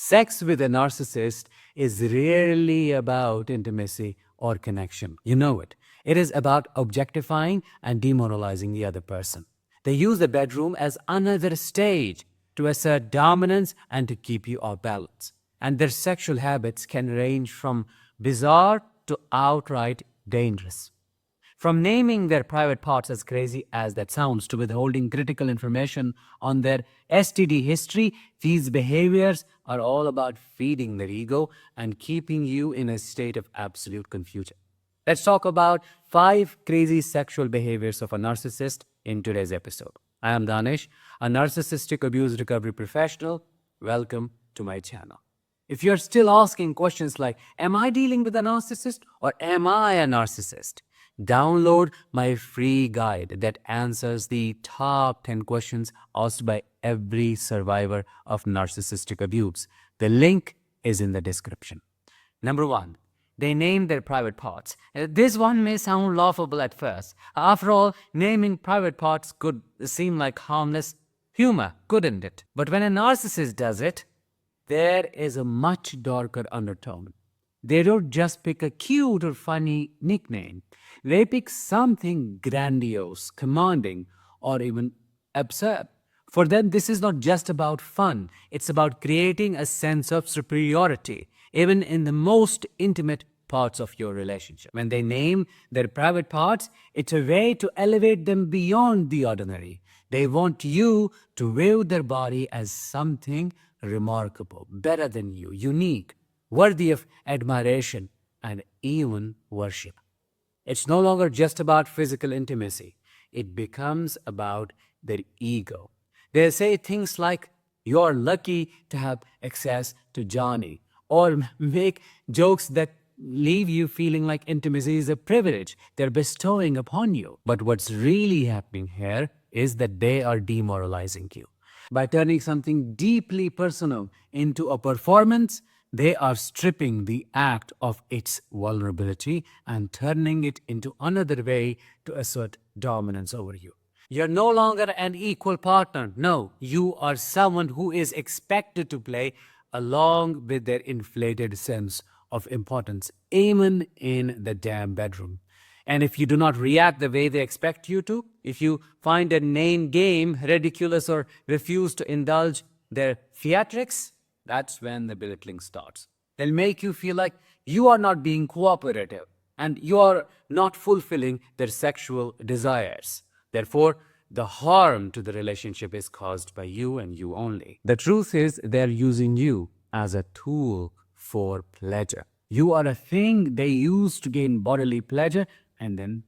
Sex with a narcissist is rarely about intimacy or connection. You know it. It is about objectifying and demoralizing the other person. They use the bedroom as another stage to assert dominance and to keep you off balance. And their sexual habits can range from bizarre to outright dangerous. From naming their private parts, as crazy as that sounds, to withholding critical information on their STD history, these behaviors are all about feeding their ego and keeping you in a state of absolute confusion. Let's talk about 5 crazy sexual behaviors of a narcissist in today's episode. I am Danish, a narcissistic abuse recovery professional. Welcome to my channel. If you're still asking questions like, am I dealing with a narcissist or am I a narcissist? Download my free guide that answers the top 10 questions asked by every survivor of narcissistic abuse. The link is in the description. Number 1. They name their private parts. This one may sound laughable at first. After all, naming private parts could seem like harmless humor, couldn't it? But when a narcissist does it, there is a much darker undertone. They don't just pick a cute or funny nickname. They pick something grandiose, commanding, or even absurd. For them, this is not just about fun. It's about creating a sense of superiority, even in the most intimate parts of your relationship. When they name their private parts, it's a way to elevate them beyond the ordinary. They want you to view their body as something remarkable, better than you, unique, worthy of admiration and even worship. It's no longer just about physical intimacy. It becomes about their ego. They say things like, you're lucky to have access to Johnny, or make jokes that leave you feeling like intimacy is a privilege they're bestowing upon you. But what's really happening here is that they are demoralizing you. By turning something deeply personal into a performance, they are stripping the act of its vulnerability and turning it into another way to assert dominance over you. You're no longer an equal partner. No, you are someone who is expected to play along with their inflated sense of importance, even in the damn bedroom. And if you do not react the way they expect you to, if you find a name game ridiculous or refuse to indulge their theatrics, that's when the belittling starts. They'll make you feel like you are not being cooperative and you are not fulfilling their sexual desires. Therefore, the harm to the relationship is caused by you and you only. The truth is, they're using you as a tool for pleasure. You are a thing they use to gain bodily pleasure and then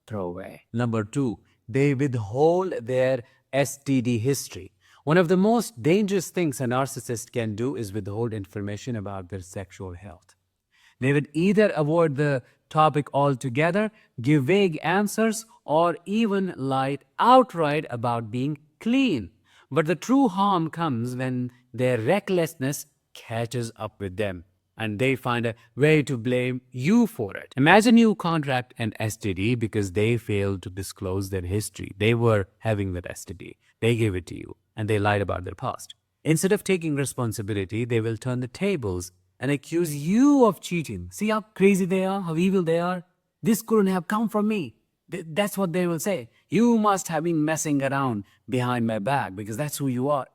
throw away. Number 2, they withhold their STD history. One of the most dangerous things a narcissist can do is withhold information about their sexual health. They would either avoid the topic altogether, give vague answers, or even lie outright about being clean. But the true harm comes when their recklessness catches up with them and they find a way to blame you for it. Imagine you contract an STD because they failed to disclose their history. They were having that STD. They gave it to you and they lied about their past. Instead of taking responsibility, they will turn the tables and accuse you of cheating. See how crazy they are, how evil they are? This couldn't have come from me. That's what they will say. You must have been messing around behind my back because that's who you are.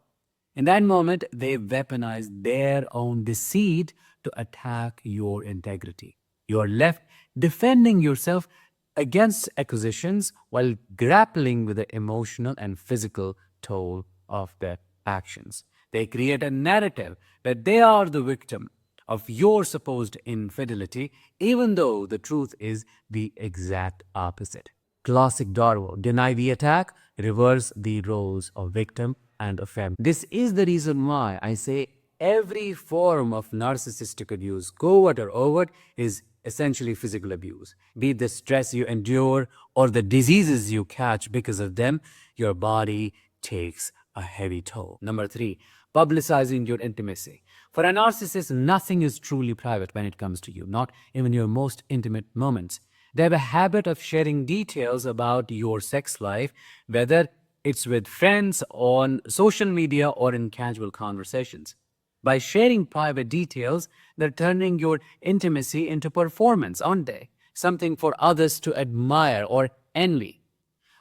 In that moment, they weaponize their own deceit to attack your integrity. You are left defending yourself against accusations while grappling with the emotional and physical toll of their actions. They create a narrative that they are the victim of your supposed infidelity, even though the truth is the exact opposite. Classic Darwin: deny the attack, reverse the roles of victim and offender. This is the reason why I say every form of narcissistic abuse, covert or overt, is essentially physical abuse. Be it the stress you endure or the diseases you catch because of them, your body takes a heavy toll. Number 3, publicizing your intimacy. For a narcissist, nothing is truly private when it comes to you, not even your most intimate moments. They have a habit of sharing details about your sex life, whether it's with friends, on social media, or in casual conversations. By sharing private details, they're turning your intimacy into performance, aren't they? Something for others to admire or envy.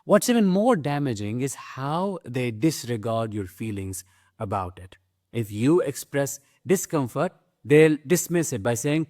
What's even more damaging is how they disregard your feelings about it. If you express discomfort, they'll dismiss it by saying,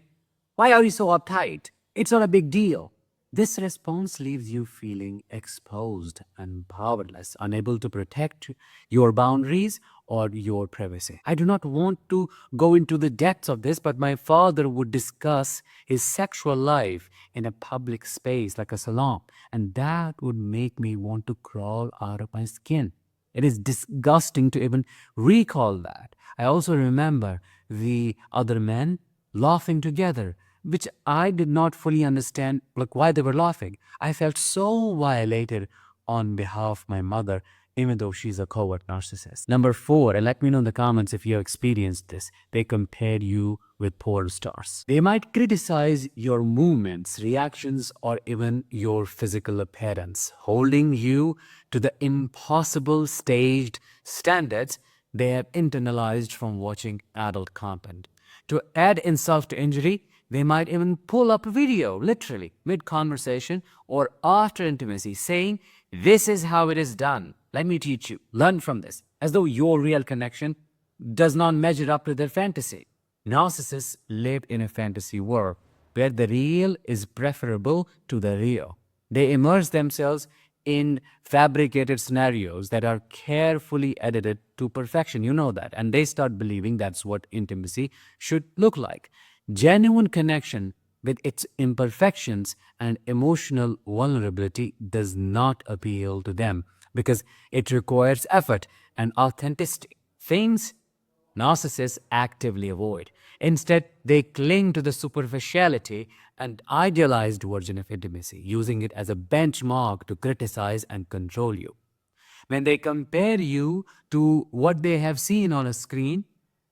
"Why are you so uptight? It's not a big deal." This response leaves you feeling exposed and powerless, unable to protect your boundaries or your privacy. I do not want to go into the depths of this, but my father would discuss his sexual life in a public space like a salon, and that would make me want to crawl out of my skin. It is disgusting to even recall that. I also remember the other men laughing together, which I did not fully understand why they were laughing. I felt so violated on behalf of my mother, even though she's a covert narcissist. Number 4, and let me know in the comments if you have experienced this, they compare you with porn stars. They might criticize your movements, reactions, or even your physical appearance, holding you to the impossible staged standards they have internalized from watching adult content. To add insult to injury, they might even pull up a video, literally, mid-conversation or after intimacy, saying, "This is how it is done. Let me teach you. Learn from this," as though your real connection does not measure up to their fantasy. Narcissists live in a fantasy world where the real is preferable to the real. They immerse themselves in fabricated scenarios that are carefully edited to perfection. You know that. And they start believing that's what intimacy should look like. Genuine connection, with its imperfections and emotional vulnerability, does not appeal to them because it requires effort and authenticity. Things narcissists actively avoid. Instead, they cling to the superficiality and idealized version of intimacy, using it as a benchmark to criticize and control you. When they compare you to what they have seen on a screen,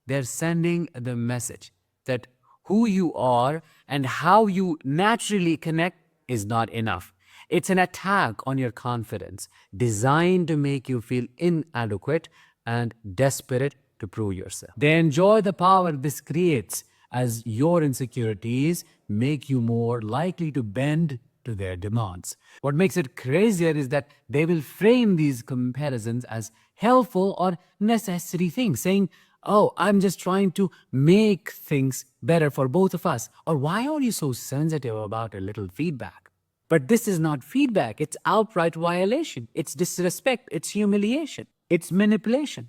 they're sending the message that who you are and how you naturally connect is not enough. It's an attack on your confidence, designed to make you feel inadequate and desperate to prove yourself. They enjoy the power this creates, as your insecurities make you more likely to bend to their demands. What makes it crazier is that they will frame these comparisons as helpful or necessary things, saying, "Oh, I'm just trying to make things better for both of us," or "Why are you so sensitive about a little feedback?" But this is not feedback. It's outright violation. It's disrespect. It's humiliation. It's manipulation.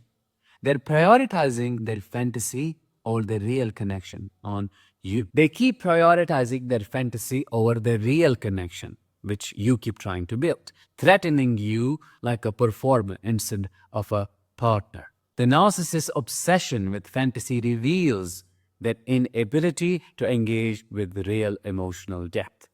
They're prioritizing their fantasy over their real connection on you. They keep prioritizing their fantasy over the real connection, which you keep trying to build, threatening you like a performer instead of a partner. The narcissist's obsession with fantasy reveals their inability to engage with real emotional depth.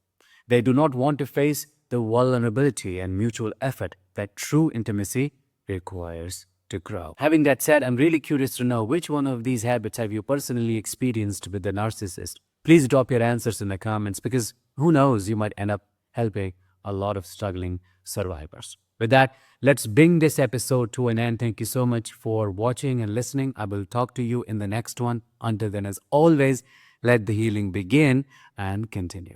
They do not want to face the vulnerability and mutual effort that true intimacy requires to grow. Having that said, I'm really curious to know which one of these habits have you personally experienced with the narcissist. Please drop your answers in the comments, because who knows, you might end up helping a lot of struggling survivors. With that, let's bring this episode to an end. Thank you so much for watching and listening. I will talk to you in the next one. Until then, as always, let the healing begin and continue.